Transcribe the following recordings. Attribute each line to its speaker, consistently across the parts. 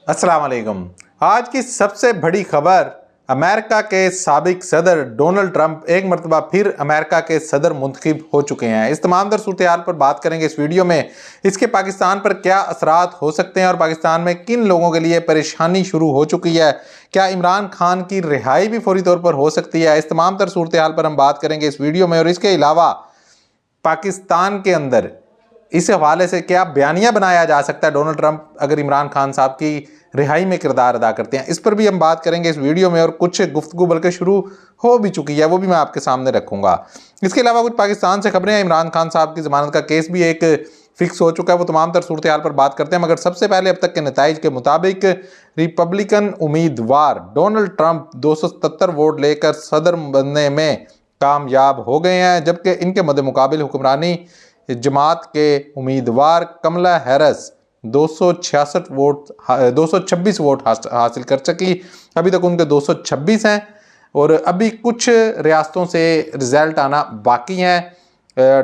Speaker 1: अस्सलाम वालेकुम। आज की सबसे बड़ी खबर, अमेरिका के साबिक सदर डोनाल्ड ट्रंप एक मरतबा फिर अमेरिका के सदर मुंतखब हो चुके हैं। इस तमाम दर सूरत हाल पर बात करेंगे इस वीडियो में। इसके पाकिस्तान पर क्या असरात हो सकते हैं और पाकिस्तान में किन लोगों के लिए परेशानी शुरू हो चुकी है, क्या इमरान खान की रिहाई भी फौरी तौर पर हो सकती है। इस तमाम तर सूरत हाल पर हम बात करेंगे इस वीडियो में। और इसके अलावा पाकिस्तान के अंदर इस हवाले से क्या बयानिया बनाया जा सकता है डोनाल्ड ट्रंप अगर इमरान खान साहब की रिहाई में किरदार अदा करते हैं, इस पर भी हम बात करेंगे इस वीडियो में। और कुछ गुफ्तगू बल्कि शुरू हो भी चुकी है, वो भी मैं आपके सामने रखूंगा। इसके अलावा कुछ पाकिस्तान से खबरें हैं। इमरान खान साहब की जमानत का केस भी एक फिक्स हो चुका है, वो तमाम तर सूरत हाल पर बात करते हैं। मगर सबसे पहले अब तक के नताइज के मुताबिक रिपब्लिकन उम्मीदवार डोनाल्ड ट्रंप 277 वोट लेकर सदर बनने में कामयाब हो गए हैं, जबकि इनके मद्देमुकाबिल हुक्मरानी जमात के उम्मीदवार कमला हैरिस 226 वोट हासिल कर सकी। अभी तक उनके 226 हैं और अभी कुछ रियासतों से रिजल्ट आना बाकी हैं।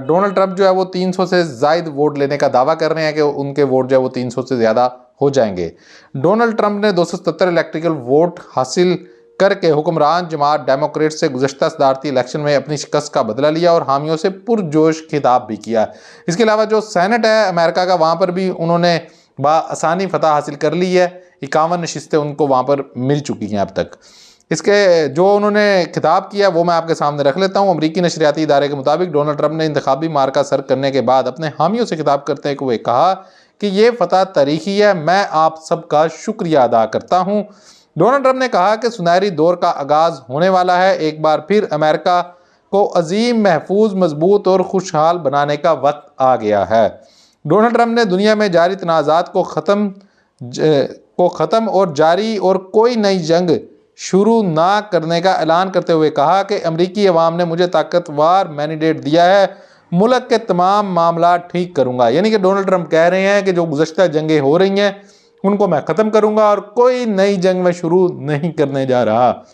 Speaker 1: डोनाल्ड ट्रंप जो है वो 300 से ज़ायद वोट लेने का दावा कर रहे हैं कि उनके वोट जो है वो 300 से ज़्यादा हो जाएंगे। डोनाल्ड ट्रंप ने 277 इलेक्ट्रिकल वोट हासिल करके हुक्मरान जमात डेमोक्रेट से गुज़श्ता सदारती इलेक्शन में अपनी शिकस्त का बदला लिया और हामियों से पुरजोश खिताब भी किया। इसके अलावा जो सेनेट है अमेरिका का, वहाँ पर भी उन्होंने आसानी फतह हासिल कर ली है। 51 नशिस्तें उनको वहाँ पर मिल चुकी हैं अब तक। इसके जो उन्होंने खिताब किया वो मैं आपके सामने रख लेता हूँ। अमरीकी नशरियाती इदारे के मुताबिक डोनाल्ड ट्रंप ने इंतखाबी मार्का सर करने के बाद अपने हामियों से खिताब करते हुए कहा कि ये फतह तारीखी है, मैं आप सबका शुक्रिया अदा करता हूँ। डोनाल्ड ट्रंप ने कहा कि सुनहरी दौर का आगाज होने वाला है। एक बार फिर अमेरिका को अजीम, महफूज, मजबूत और खुशहाल बनाने का वक्त आ गया है। डोनाल्ड ट्रंप ने दुनिया में जारी तनाज़ात को ख़त्म और जारी और कोई नई जंग शुरू ना करने का ऐलान करते हुए कहा कि अमरीकी अवाम ने मुझे ताकतवर मैंडेट दिया है, मुल्क के तमाम मामला ठीक करूँगा। यानी कि डोनाल्ड ट्रंप कह रहे हैं कि जो गुज़श्ता जंगें हो रही हैं उनको मैं ख़त्म करूँगा और कोई नई जंग में शुरू नहीं करने जा रहा।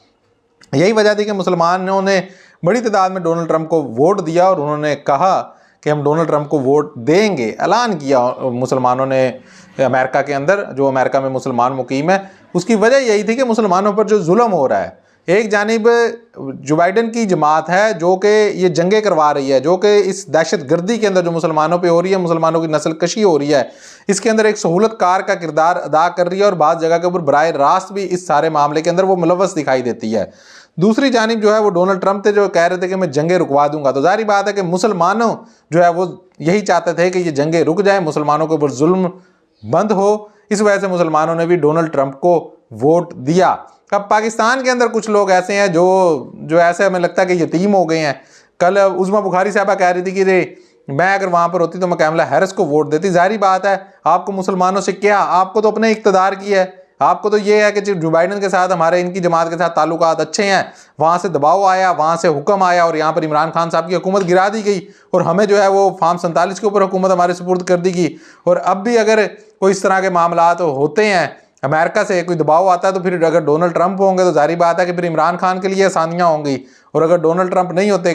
Speaker 1: यही वजह थी कि मुसलमानों ने बड़ी तादाद में डोनाल्ड ट्रंप को वोट दिया और उन्होंने कहा कि हम डोनाल्ड ट्रंप को वोट देंगे। ऐलान किया मुसलमानों ने अमेरिका के अंदर, जो अमेरिका में मुसलमान मुकीम है। उसकी वजह यही थी कि मुसलमानों पर जो जुल्म हो रहा है, एक जानिब जो बाइडन की जमात है जो कि ये जंगें करवा रही है, जो कि इस दहशत गर्दी के अंदर जो मुसलमानों पे हो रही है, मुसलमानों की नस्ल कशी हो रही है, इसके अंदर एक सहूलतकार का किरदार अदा कर रही है और बाज़ जगह के ऊपर बराह रास्त भी इस सारे मामले के अंदर वो मुलव्वस दिखाई देती है। दूसरी जानिब जो है वो डोनाल्ड ट्रंप थे जो कह रहे थे कि मैं जंगें रुकवा दूंगा। तो जारी बात है कि मुसलमानों जो है वो यही चाहते थे कि ये जंगें रुक जाए, मुसलमानों के ऊपर जुल्म बंद हो। इस वजह से मुसलमानों ने भी डोनाल्ड ट्रंप को वोट दिया। अब पाकिस्तान के अंदर कुछ लोग ऐसे हैं जो ऐसे हमें लगता है कि यतीम हो गए हैं। कल उज़मा बुखारी साहबा कह रही थी कि रे मैं अगर वहाँ पर होती तो मैं कमला हैरिस को वोट देती। जाहिर बात है आपको मुसलमानों से क्या, आपको तो अपने इक़्तिदार की है। आपको तो ये है कि जो बाइडन के साथ हमारे इनकी जमात के साथ ताल्लुकात अच्छे हैं, वहाँ से दबाव आया, वहाँ से हुक्म आया और यहाँ पर इमरान खान साहब की हुकूमत गिरा दी गई और हमें जो है वो फार्म 47 के ऊपर हुकूमत हमारे सुपुर्द कर दी गई। और अब भी अगर कोई इस तरह के मामला होते हैं, अमेरिका से कोई दबाव आता है, तो फिर अगर डोनाल्ड ट्रंप होंगे तो जाहिर बात है कि फिर इमरान खान के लिए आसानियाँ होंगी। और अगर डोनाल्ड ट्रंप नहीं होते,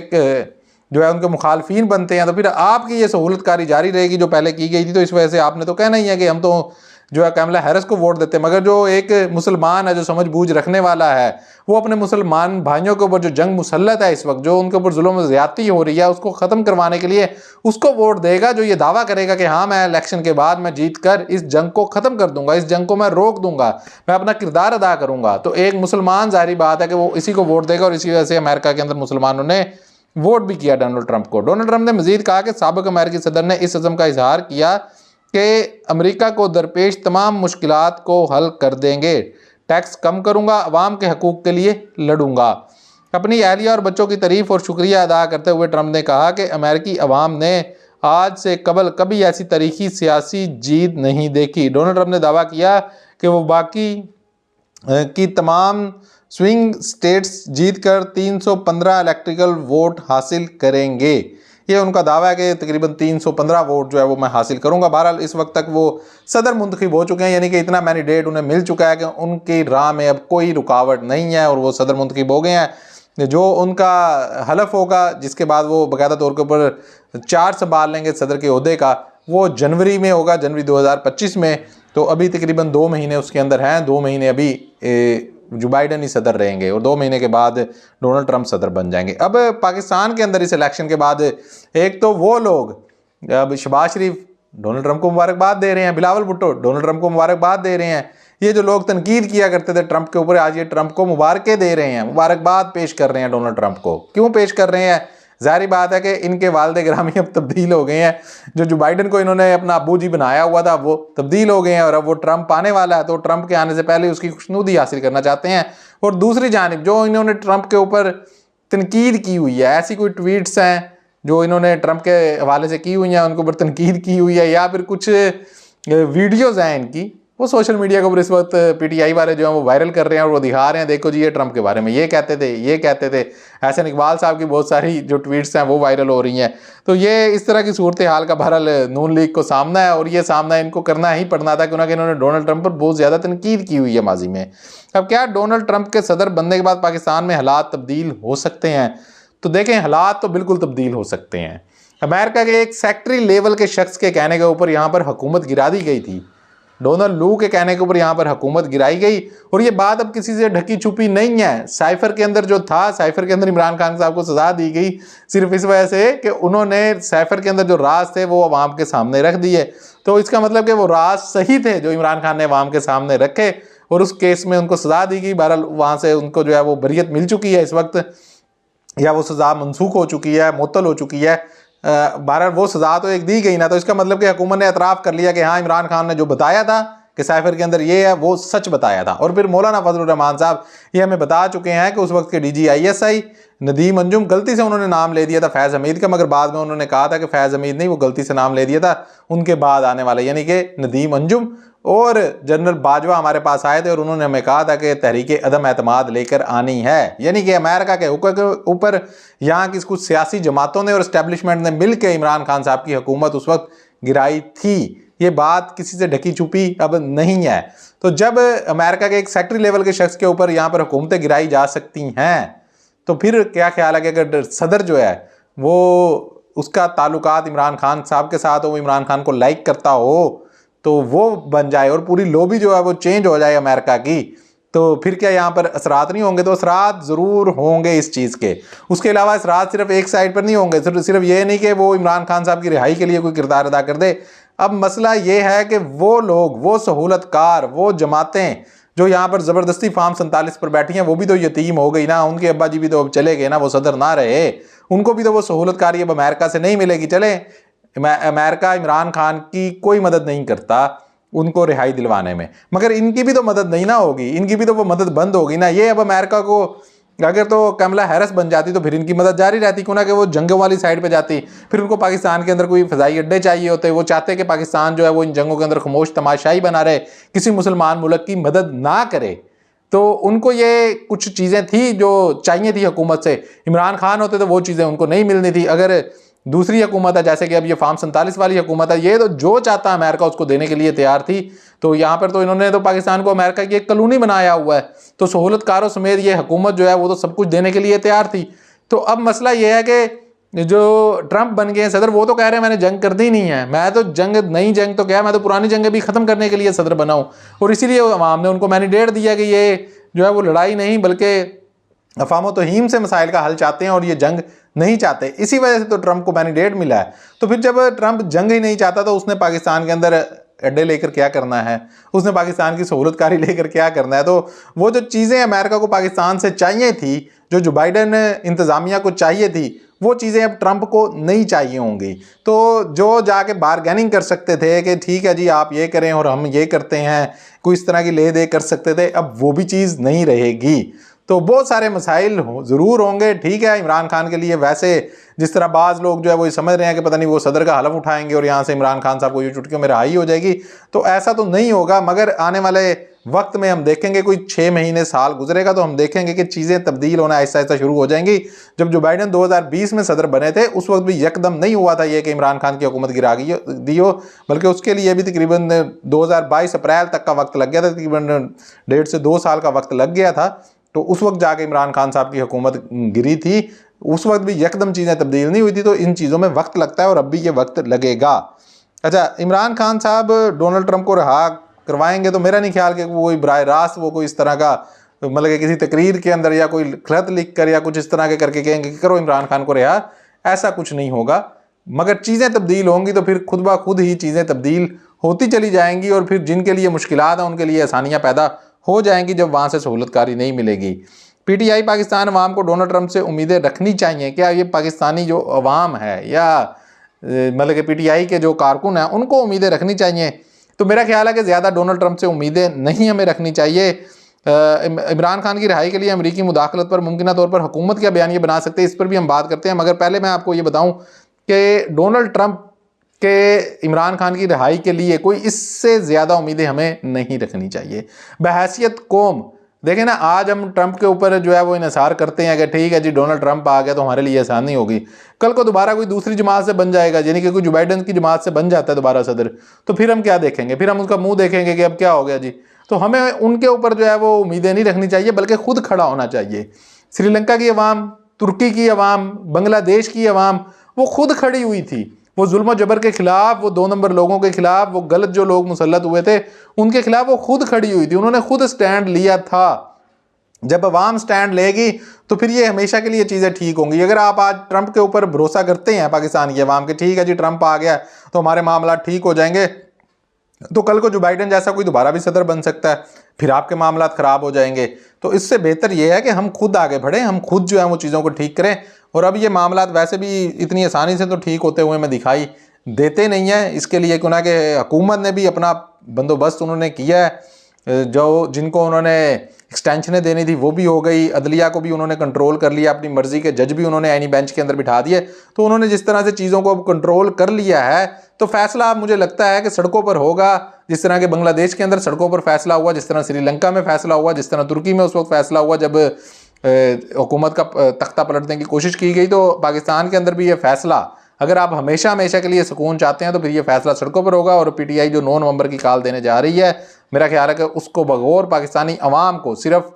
Speaker 1: जो है उनके मुखालफिन बनते हैं, तो फिर आपकी ये सहूलतकारी जारी रहेगी जो पहले की गई थी। तो इस वजह से आपने तो कहना ही है कि हम तो जो है कमला हैरिस को वोट देते हैं। मगर जो एक मुसलमान है जो समझ बूझ रखने वाला है, वो अपने मुसलमान भाइयों के ऊपर जो जंग मुसल्लत है इस वक्त, जो उनके ऊपर जुल्म ज़्यादती हो रही है, उसको ख़त्म करवाने के लिए उसको वोट देगा, जो ये दावा करेगा कि हाँ मैं इलेक्शन के बाद मैं जीत कर इस जंग को ख़त्म कर दूंगा, इस जंग को मैं रोक दूंगा, मैं अपना किरदार अदा करूंगा। तो एक मुसलमान जाहिर बात है कि वो इसी को वोट देगा और इसी वजह से अमेरिका के अंदर मुसलमानों ने वोट भी किया डोनाल्ड ट्रंप को। डोनाल्ड ट्रंप ने मजीद कहा कि साबिक अमेरिकी सदर ने इस अज़म का इजहार किया कि अमेरिका को दरपेश तमाम मुश्किलात को हल कर देंगे, टैक्स कम करूंगा, अवाम के हकूक़ के लिए लड़ूंगा। अपनी अहलिया और बच्चों की तारीफ और शुक्रिया अदा करते हुए ट्रंप ने कहा कि अमेरिकी अवाम ने आज से कबल कभी ऐसी तारीखी सियासी जीत नहीं देखी। डोनाल्ड ट्रंप ने दावा किया कि वो बाकी की तमाम स्विंग स्टेट्स जीतकर 315 इलेक्ट्रिकल वोट हासिल करेंगे। ये उनका दावा है कि तकरीबन 315 वोट जो है वो मैं हासिल करूंगा। बहरहाल इस वक्त तक वो सदर मुंतखब हो चुके हैं, यानी कि इतना मैंडेट उन्हें मिल चुका है कि उनकी राह में अब कोई रुकावट नहीं है और वो सदर मुंतखब हो गए हैं। जो उनका हलफ होगा, जिसके बाद वो बाकायदा तौर के ऊपर 4 संभाल लेंगे सदर के ओहदे का, वो जनवरी में होगा, जनवरी 2025 में। तो अभी तकरीबन 2 महीने उसके अंदर हैं, 2 महीने अभी जो बाइडन ही सदर रहेंगे और 2 महीने के बाद डोनाल्ड ट्रंप सदर बन जाएंगे। अब पाकिस्तान के अंदर इस इलेक्शन के बाद एक तो वो लोग, अब शहबाज शरीफ डोनाल्ड ट्रंप को मुबारकबाद दे रहे हैं, बिलावल भुट्टो डोनाल्ड ट्रंप को मुबारकबाद दे रहे हैं, ये जो लोग तनकीद किया करते थे ट्रंप के ऊपर, आज ये ट्रंप को मुबारकें दे रहे हैं, मुबारकबाद पेश कर रहे हैं डोनाल्ड ट्रंप को। क्यों पेश कर रहे हैं? जाहिर बात है कि इनके वालिद गिरामी अब तब्दील हो गए हैं। जो बाइडन को इन्होंने अपना अबू जी बनाया हुआ था वो तब्दील हो गए हैं और अब वो ट्रंप आने वाला है, तो ट्रंप के आने से पहले उसकी खुशनुदी हासिल करना चाहते हैं। और दूसरी जानिब जो इन्होंने ट्रंप के ऊपर तनकीद की हुई है, ऐसी कोई ट्वीट्स हैं जो इन्होंने ट्रंप के हवाले से की हुई हैं, उनके ऊपर तनकीद की हुई है, या फिर कुछ वीडियोज़ हैं इनकी, वो सोशल मीडिया के ऊपर इस वक्त पीटीआई वाले जो हैं वो वायरल कर रहे हैं और वो दिखा रहे हैं, देखो जी ये ट्रंप के बारे में ये कहते थे, ये कहते थे। एहसन इकबाल साहब की बहुत सारी जो ट्वीट्स हैं वो वायरल हो रही हैं। तो ये इस तरह की सूरत हाल का बहरहाल नून लीग को सामना है और ये सामना इनको करना ही पड़ना था क्योंकि इन्होंने डोनाल्ड ट्रंप पर बहुत ज़्यादा तनकीद की हुई है माजी में। अब क्या डोनाल्ड ट्रंप के सदर बनने के बाद पाकिस्तान में हालात तब्दील हो सकते हैं? तो देखें, हालात तो बिल्कुल तब्दील हो सकते हैं। अमेरिका के एक सेक्रेटरी लेवल के शख्स के कहने के ऊपर यहाँ पर हुकूमत गिरा दी गई थी, डोनाल्ड लू के कहने के ऊपर यहाँ पर हुकूमत गिराई गई और ये बात अब किसी से ढकी छुपी नहीं है। साइफर के अंदर जो था, साइफर के अंदर इमरान खान साहब को सजा दी गई सिर्फ इस वजह से कि उन्होंने साइफर के अंदर जो राज थे वो अवाम के सामने रख दिए। तो इसका मतलब कि वो राज सही थे जो इमरान खान ने अवाम के सामने रखे और उस केस में उनको सजा दी गई। बहरहाल वहाँ से उनको जो है वो बरियत मिल चुकी है इस वक्त, या वो सज़ा मनसूख हो चुकी है, मुअत्तल हो चुकी है। बहरहाल वो सज़ा तो एक दी गई ना, तो इसका मतलब कि हुकूमत ने एतराफ़ कर लिया कि हाँ इमरान खान ने जो बताया था कि साइफर के अंदर ये है वो सच बताया था। और फिर मौलाना फजलुर रहमान साहब ये हमें बता चुके हैं कि उस वक्त के DGISI नदीम अंजुम, गलती से उन्होंने नाम ले दिया था फैज़ हमीद का, मगर बाद में उन्होंने कहा था कि फैज़ हमीद नहीं, वो गलती से नाम ले दिया था, उनके बाद आने वाले यानी कि नदीम अंजुम और जनरल बाजवा हमारे पास आए थे और उन्होंने हमें कहा था कि तहरीक अदम एतमाद लेकर आनी है। यानी कि अमेरिका के ऊपर यहाँ की कुछ सियासी जमातों ने और इस्टेब्लिशमेंट ने मिल के इमरान खान साहब की हुकूमत उस वक्त गिराई थी। ये बात किसी से ढकी छुपी अब नहीं है। तो जब अमेरिका के एक सेक्रेटरी लेवल के शख्स के ऊपर यहाँ पर हुकूमतें गिराई जा सकती हैं, तो फिर क्या ख्याल है कि अगर सदर जो है वो उसका ताल्लुकात इमरान खान साहब के साथ हो, वो इमरान खान को लाइक करता हो, तो वो बन जाए और पूरी लॉबी जो है वो चेंज हो जाए अमेरिका की, तो फिर क्या यहाँ पर असरात नहीं होंगे? तो असरात ज़रूर होंगे इस चीज़ के। उसके अलावा असरात सिर्फ एक साइड पर नहीं होंगे, सिर्फ ये नहीं कि वो इमरान खान साहब की रिहाई के लिए कोई किरदार अदा कर दे। अब मसला ये है कि वो लोग, वो सहूलतकार, वो जमातें जो यहाँ पर ज़बरदस्ती फार्म 47 पर बैठी हैं, वो भी तो यतीम हो गई ना, उनके अब्बा जी भी तो अब चले गए ना, वो सदर ना रहे, उनको भी तो वो सहूलतकारी अब अमेरिका से नहीं मिलेगी। चले अमेरिका इमरान खान की कोई मदद नहीं करता उनको रिहाई दिलवाने में, मगर इनकी भी तो मदद नहीं ना होगी, इनकी भी तो वो मदद बंद होगी ना। ये अब अमेरिका को अगर तो कमला हैरिस बन जाती तो फिर इनकी मदद जारी रहती, क्यों ना कि वो जंगों वाली साइड पे जाती। फिर उनको पाकिस्तान के अंदर कोई फ़ज़ाई अड्डे चाहिए होते, वो चाहते कि पाकिस्तान जो है वो इन जंगों के अंदर खामोश तमाशाई बना रहे, किसी मुसलमान मुल्क की मदद ना करे। तो उनको ये कुछ चीज़ें थी जो चाहिए थी हुकूमत से, इमरान खान होते तो वो चीज़ें उनको नहीं मिलनी थी। अगर दूसरी हुकूमत है जैसे कि अब ये फार्म 47 वाली हुकूमत है, ये तो जो चाहता अमेरिका उसको देने के लिए तैयार थी। तो यहाँ पर तो इन्होंने तो पाकिस्तान को अमेरिका की एक कॉलोनी बनाया हुआ है, तो सहूलतकारों समेत ये हुकूमत जो है वो तो सब कुछ देने के लिए तैयार थी। तो अब मसला ये है कि जो ट्रंप बन गए सदर, वो तो कह रहे हैं मैंने जंग कर दी नहीं है, मैं तो नई जंग तो क्या, मैं तो पुरानी जंगें भी ख़त्म करने के लिए सदर बना हूँ। और इसीलिए अवाम ने उनको मैंडेट दिया कि ये जो है वो लड़ाई नहीं बल्कि अफवाम तहीम से मसाइल का हल चाहते हैं और ये जंग नहीं चाहते। इसी वजह से तो ट्रंप को मैंडेट मिला है। तो फिर जब ट्रंप जंग ही नहीं चाहता तो उसने पाकिस्तान के अंदर अड्डे लेकर क्या करना है, उसने पाकिस्तान की सहूलतकारी लेकर क्या करना है। तो वो जो चीज़ें अमेरिका को पाकिस्तान से चाहिए थी, जो बाइडन इंतज़ामिया को चाहिए थी, वो चीज़ें अब ट्रंप को नहीं चाहिए होंगी। तो जो जाके बारगेनिंग कर सकते थे कि ठीक है जी आप ये करें और हम ये करते हैं, कोई इस तरह की ले दे कर सकते थे, अब वो भी चीज़ नहीं रहेगी। तो बहुत सारे मसाइल ज़रूर होंगे। ठीक है, इमरान खान के लिए वैसे जिस तरह बाज़ लोग जो है वो समझ रहे हैं कि पता नहीं वो सदर का हलफ उठाएंगे और यहाँ से इमरान खान साहब को ये चुटकियों में रिहाई हो जाएगी, तो ऐसा तो नहीं होगा। मगर आने वाले वक्त में हम देखेंगे, कोई 6 महीने साल गुजरेगा तो हम देखेंगे कि चीज़ें तब्दील होना ऐसा ऐसा शुरू हो जाएंगी। जब जो बाइडन 2020 में सदर बने थे उस वक्त भी यकदम नहीं हुआ था ये कि इमरान खान की हुकूमत गिरा दी हो, बल्कि उसके लिए भी तकरीबन 2022 अप्रैल तक का वक्त लग गया था, तकरीबन 1.5 से 2 साल का वक्त लग गया था। तो उस वक्त जाके इमरान खान साहब की हुकूमत गिरी थी, उस वक्त भी यकदम चीज़ें तब्दील नहीं हुई थी। तो इन चीज़ों में वक्त लगता है और अब भी ये वक्त लगेगा। अच्छा, इमरान खान साहब डोनाल्ड ट्रंप को रहा करवाएंगे तो मेरा नहीं ख्याल कि वो कोई बराह रास्त वो कोई इस तरह का मतलब कि किसी तकरीर के अंदर या कोई खत लिख कर या कुछ इस तरह के करके कहेंगे कि करो इमरान खान को रिहा, ऐसा कुछ नहीं होगा। मगर चीज़ें तब्दील होंगी तो फिर खुद ब खुद ही चीज़ें तब्दील होती चली जाएंगी और फिर जिनके लिए मुश्किलात हैं उनके लिए आसानियाँ पैदा हो जाएंगी जब वहाँ से सहूलतकारी नहीं मिलेगी। PTI पाकिस्तान अवाम को डोनाल्ड ट्रंप से उम्मीदें रखनी चाहिए। क्या ये पाकिस्तानी जो अवाम है या मतलब कि PTI के जो कारकुन हैं उनको उम्मीदें रखनी चाहिए? तो मेरा ख्याल है कि ज़्यादा डोनाल्ड ट्रंप से उम्मीदें नहीं हमें रखनी चाहिए। इमरान खान की रिहाई के लिए अमेरिकी मुदाखलत पर मुमकिन तौर पर हुकूमत क्या बयानिए बना सकते हैं, इस पर भी हम बात करते हैं। मगर पहले मैं आपको ये बताऊं कि डोनाल्ड ट्रंप के इमरान खान की रिहाई के लिए कोई इससे ज़्यादा उम्मीदें हमें नहीं रखनी चाहिए। बहैसियत कौम देखें ना, आज हम ट्रंप के ऊपर जो है वो इन्हिसार करते हैं कि ठीक है जी डोनाल्ड ट्रंप आ गया तो हमारे लिए आसानी होगी। कल को दोबारा कोई दूसरी जमात से बन जाएगा, यानी कि कोई जो बाइडन की जमात से बन जाता है दोबारा सदर, तो फिर हम क्या देखेंगे? फिर हम उसका मुंह देखेंगे कि अब क्या हो गया जी। तो हमें उनके ऊपर जो है वो उम्मीदें नहीं रखनी चाहिए, बल्कि खुद खड़ा होना चाहिए। श्रीलंका की अवाम, तुर्की की अवाम, बांग्लादेश की अवाम वो खुद खड़ी हुई थी। वो जुल्म जबर के खिलाफ, वो 2 नंबर लोगों के खिलाफ, वो गलत जो लोग मुसल्लत हुए थे उनके खिलाफ वो खुद खड़ी हुई थी। उन्होंने खुद स्टैंड लिया था। जब अवाम स्टैंड लेगी तो फिर ये हमेशा के लिए चीज़ें ठीक होंगी। अगर आप आज ट्रंप के ऊपर भरोसा करते हैं पाकिस्तान की अवाम के, ठीक है जी ट्रंप आ गया तो हमारे मामला ठीक हो जाएंगे, तो कल को जो बाइडन जैसा कोई दोबारा भी सदर बन सकता है, फिर आपके मामला ख़राब हो जाएंगे। तो इससे बेहतर ये है कि हम खुद आगे बढ़ें, हम खुद जो है वो चीज़ों को ठीक करें। और अब ये मामला वैसे भी इतनी आसानी से तो ठीक होते हुए मैं दिखाई देते नहीं है। इसके लिए क्यों ना कि हुकूमत ने भी अपना बंदोबस्त उन्होंने किया है, जो जिनको उन्होंने एक्सटेंशनें देनी थी वो भी हो गई, अदलिया को भी उन्होंने कंट्रोल कर लिया, अपनी मर्जी के जज भी उन्होंने आईनी बेंच के अंदर बिठा दिए। तो उन्होंने जिस तरह से चीज़ों को अब कंट्रोल कर लिया है तो फैसला अब मुझे लगता है कि सड़कों पर होगा। जिस तरह के बांग्लादेश के अंदर सड़कों पर फैसला हुआ, जिस तरह श्रीलंका में फैसला हुआ, जिस तरह तुर्की में उस वक्त फैसला हुआ जब हुकूमत का तख्ता पलटने की कोशिश की गई, तो पाकिस्तान के अंदर भी ये फैसला, अगर आप हमेशा हमेशा के लिए सुकून चाहते हैं तो फिर ये फैसला सड़कों पर होगा। और PTI जो 9 नवंबर की कॉल देने जा रही है, मेरा ख्याल है कि उसको बगौर पाकिस्तानी अवाम को, सिर्फ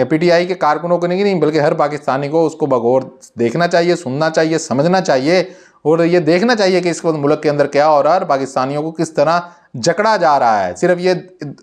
Speaker 1: PTI के कारकुनों को नहीं बल्कि हर पाकिस्तानी को उसको बगौर देखना चाहिए, सुनना चाहिए, समझना चाहिए और ये देखना चाहिए कि इस वक्त मुल्क के अंदर क्या हो रहा है और पाकिस्तानियों को किस तरह जकड़ा जा रहा है। सिर्फ ये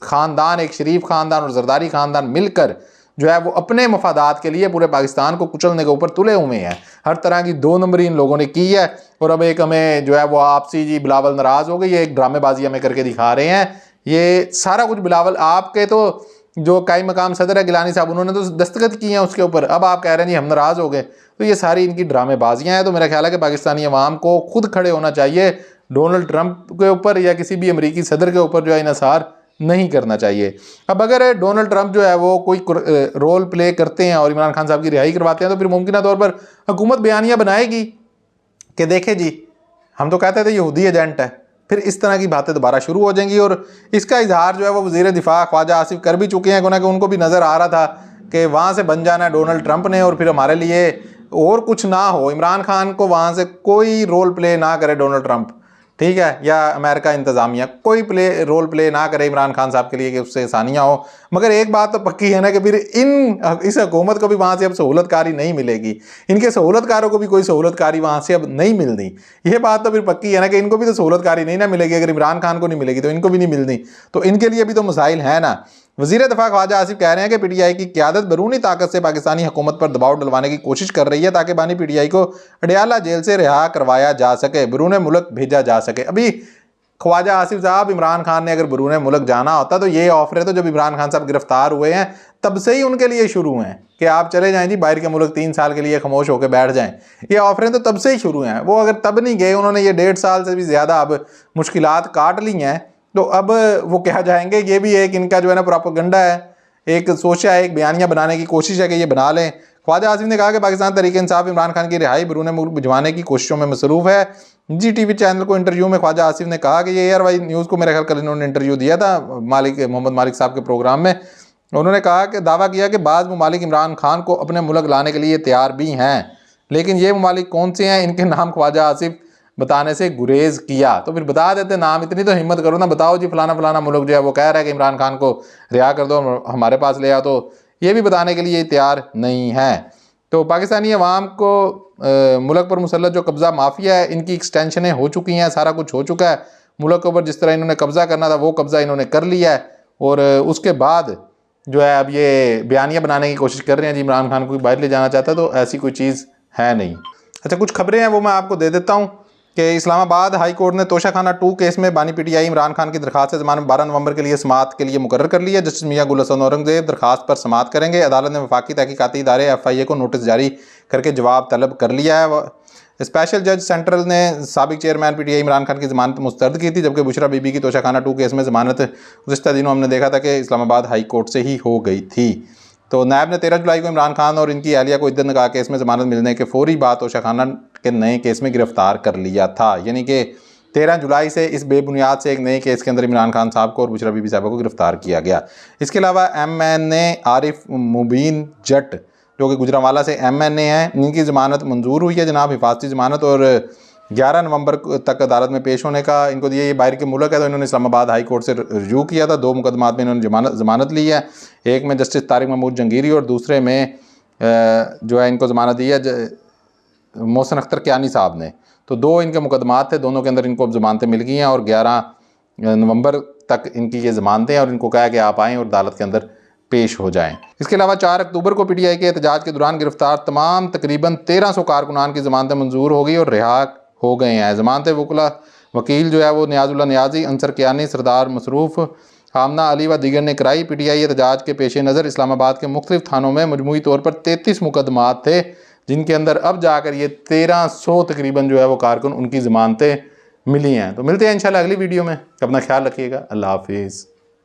Speaker 1: ख़ानदान, एक शरीफ ख़ानदान और जरदारी ख़ानदान मिलकर जो है वो अपने मफादात के लिए पूरे पाकिस्तान को कुचलने के ऊपर तुले हुए हैं। हर तरह की 2 नंबरी इन लोगों ने की है। और अब एक हमें जो है वो आपसी जी बिलावल नाराज़ हो गई, ये एक ड्रामेबाजी हमें करके दिखा रहे हैं। ये सारा कुछ बिलावल आपके तो जो कायम मकाम सदर है गिलानी साहब, उन्होंने तो दस्तखत किए हैं उसके ऊपर, अब आप कह रहे हैं जी हम नाराज़ हो गए। तो ये सारी इनकी ड्रामेबाजियाँ हैं। तो मेरा ख्याल है कि पाकिस्तानी अवाम को खुद खड़े होना चाहिए, डोनाल्ड ट्रंप के ऊपर या किसी भी अमरीकी सदर के ऊपर जो है इन्हिसार नहीं करना चाहिए। अब अगर डोनाल्ड ट्रंप जो है वो कोई रोल प्ले करते हैं और इमरान खान साहब की रिहाई करवाते हैं तो फिर मुमकिन तौर पर हुकूमत बयानियाँ बनाएगी कि देखे जी हम तो कहते थे यहूदी एजेंट है। फिर इस तरह की बातें दोबारा शुरू हो जाएंगी। और इसका इजहार जो है वो वज़ीर दिफा ख्वाजा आसिफ कर भी चुके हैं, कि उनको भी नज़र आ रहा था कि वहाँ से बन जाना है डोनाल्ड ट्रंप ने और फिर हमारे लिए और कुछ ना हो, इमरान खान को वहाँ से कोई रोल प्ले ना करे डोनाल्ड ट्रंप, ठीक है, या अमेरिका इंतज़ामिया कोई रोल प्ले ना करे इमरान खान साहब के लिए कि उससे आसानियाँ हो। मगर एक बात तो पक्की है ना कि फिर इस हुकूमत को भी वहाँ से अब सहूलतकारी नहीं मिलेगी, इनके सहूलतकारों को भी कोई सहूलतकारी वहाँ से अब नहीं मिलनी। ये बात तो फिर पक्की है ना कि इनको भी तो सहूलतकारी नहीं ना मिलेगी। अगर इमरान खान को नहीं मिलेगी तो इनको भी नहीं मिलनी, तो इनके लिए भी तो मसाइल है ना। वज़ीर दिफा ख्वाजा आसिफ कह रहे हैं कि PTI की क़यादत बैरूनी ताकत से पाकिस्तानी हुकूमत पर दबाव डलवाने की कोशिश कर रही है ताकि बानी PTI को अडयाला जेल से रिहा करवाया जा सके, बैरून मुल्क भेजा जा सके। अभी ख्वाजा आसिफ साहब, इमरान खान ने अगर बैरून मुल्क जाना होता तो ये ऑफरें तो जब इमरान खान साहब गिरफ्तार हुए हैं तब से ही उनके लिए शुरू हैं कि आप चले जाएं जी बाहर के मुल्क 3 साल के लिए खामोश होकर बैठ जाएं। ये ऑफरें तो तब से ही शुरू हैं। वो अगर तब नहीं गए, उन्होंने ये 1.5 साल से भी ज़्यादा अब मुश्किलात काट ली हैं, तो अब वो क्या जाएंगे। ये भी एक इनका जो है ना प्रोपेगेंडा है, एक सोचा है, एक बयानियाँ बनाने की कोशिश है कि ये बना लें। ख्वाजा आसिफ ने कहा कि पाकिस्तान तहरीक इंसाफ इमरान खान की रिहाई बैरून मुल्क भिजवाने की कोशिशों में मसरूफ़ है। GTV चैनल को इंटरव्यू में ख्वाजा आसिफ ने कहा कि ये ARY न्यूज़ को मेरे ख्याल कल इन्होंने इंटरव्यू दिया था मोहम्मद मालिक साहब के प्रोग्राम में। उन्होंने कहा कि दावा किया कि बाज़ ममालिक इमरान खान को अपने मुल्क लाने के लिए तैयार भी हैं, लेकिन ये ममालिक कौन से हैं इनके नाम ख्वाजा आसिफ बताने से गुरेज किया। तो फिर बता देते नाम, इतनी तो हिम्मत करो ना, बताओ जी फलाना फलाना मुल्क जो है वो कह रहा है कि इमरान खान को रिहा कर दो, हमारे पास ले आओ, तो ये भी बताने के लिए तैयार नहीं है। तो पाकिस्तानी अवाम को मुल्क पर मुसल्लत जो कब्ज़ा माफिया है इनकी एक्सटेंशनें हो चुकी हैं, सारा कुछ हो चुका है। मुल्क के ऊपर जिस तरह इन्होंने कब्ज़ा करना था वो कब्ज़ा इन्होंने कर लिया है। और उसके बाद जो है अब ये बयानियाँ बनाने की कोशिश कर रहे हैं जी इमरान खान को बाहर ले जाना चाहता है, तो ऐसी कोई चीज़ है नहीं। अच्छा, कुछ खबरें हैं वो मैं आपको दे देता हूँ कि इस्लामाबाद हाई कोर्ट ने तोशाखाना 2 केस में बानी पीटीआई इमरान खान की दरखास्त से ज़मानत 12 नवंबर के लिए समाअत के लिए मुकर्रर कर लिया। जस्टिस मियां गुल हसन औरंगजेब दरखास्त पर समाअत करेंगे। अदालत ने वफाकी तहकीकाती इदारे FIA को नोटिस जारी करके जवाब तलब कर लिया है। स्पेशल जज सेंट्रल ने साबिक चेयरमैन PTI इमरान खान की ज़मानत मुस्तरद की थी, जबकि बुशरा बीबी की तोशाखाना 2 केस में ज़मानत गुज़िश्ता दिनों हमने देखा था कि इस्लामाबाद हाई कोर्ट से ही हो गई थी। तो नायब ने 13 जुलाई को इमरान खान और इनकी अहलिया को इद्दत निकाह केस में ज़मानत मिलने के फौरी बाद तोशाखाना के नए केस में गिरफ्तार कर लिया था। यानी कि 13 जुलाई से इस बेबुनियाद से एक नए केस के अंदर इमरान खान साहब को और बुशरा बीबी साहबा को गिरफ्तार किया गया। इसके अलावा MNA आरिफ मुबीन जट जो कि गुजरांवाला से MNA हैं, इनकी ज़मानत मंजूर हुई है जनाब, हिफाजती ज़मानत, और 11 नवंबर तक अदालत में पेश होने का इनको दिया। ये बाहर के मुल्क है तो इन्होंने इस्लामाबाद हाई कोर्ट से रजू किया था। 2 मुकदमात में इन्होंने ज़मानत ली है, एक में जस्टिस तारिक महमूद जंगीरी और दूसरे में जो है इनको ज़मानत दी है मोहसिन अख्तर कियानी साहब ने। तो 2 इनके मुकदमात थे, दोनों के अंदर इनको अब ज़मानतें मिल गई हैं और 11 नवंबर तक इनकी ये ज़मानतें हैं और इनको कहा कि आप आएँ और अदालत के अंदर पेश हो जाएं। इसके अलावा 4 अक्टूबर को PTI के एहतजाज के दौरान गिरफ्तार तमाम तकरीबन 1300 कारकुनान की ज़मानतें मंजूर हो गई और रिहा हो गए हैं। ज़मानतें वकील जो है वो नियाजुल्लाह नियाजी, अंसर कियानी, सरदार मसरूफ़, आमना अली व दीगर ने कराई। PTI एहतजाज के पेश नज़र इस्लामाबाद के मुख्तलिफ थानों में मजमूई तौर पर 33 मुकदमात थे, जिनके अंदर अब जाकर ये 1300 तकरीबन जो है वो कारकुन उनकी ज़मानतें मिली हैं। तो मिलते हैं इंशाल्लाह अगली वीडियो में। अपना ख्याल रखिएगा। अल्लाह हाफिज़।